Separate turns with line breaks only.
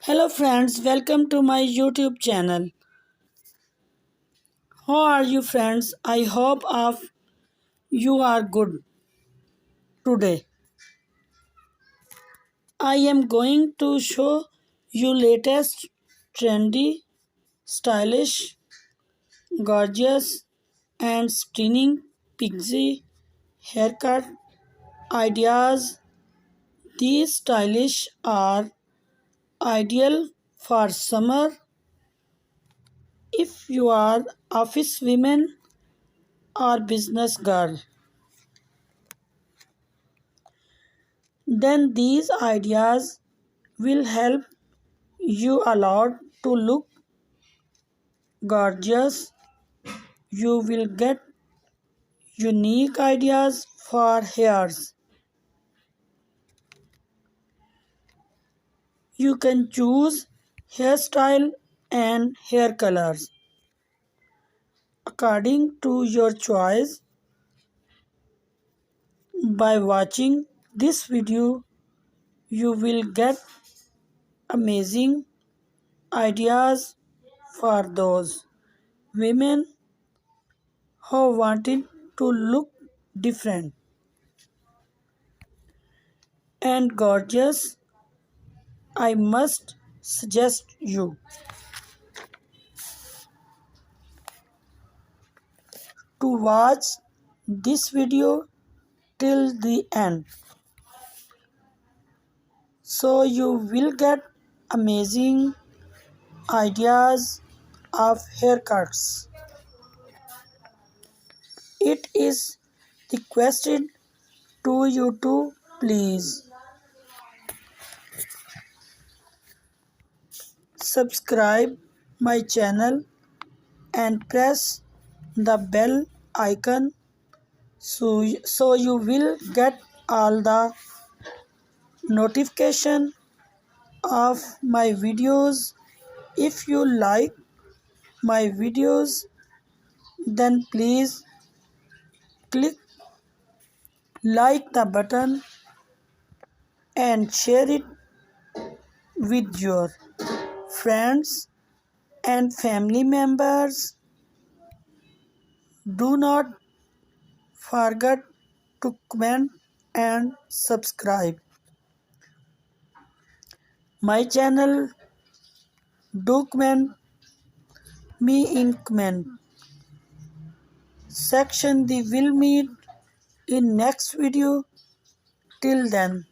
Hello friends, welcome to my YouTube channel. How are you friends? I hope of you are good today. I am going to show you latest trendy, stylish, gorgeous and stunning pixie haircut ideas. These stylish are ideal for summer if you are office women or business girl. Then these ideas will help you a lot to look gorgeous. You will get unique ideas for hairs. You can choose hairstyle and hair colors according to your choice. By watching this video, you will get amazing ideas for those women who wanted to look different and gorgeous. I must suggest you to watch this video till the end, so you will get amazing ideas of haircuts. It is requested to you to please subscribe my channel and press the bell icon so you will get all the notification of my videos. If you like my videos, then please click like the button and share it with your friends and family members. Do not forget to comment and subscribe my channel. Do comment me in comment section. We will meet in next video. Till then,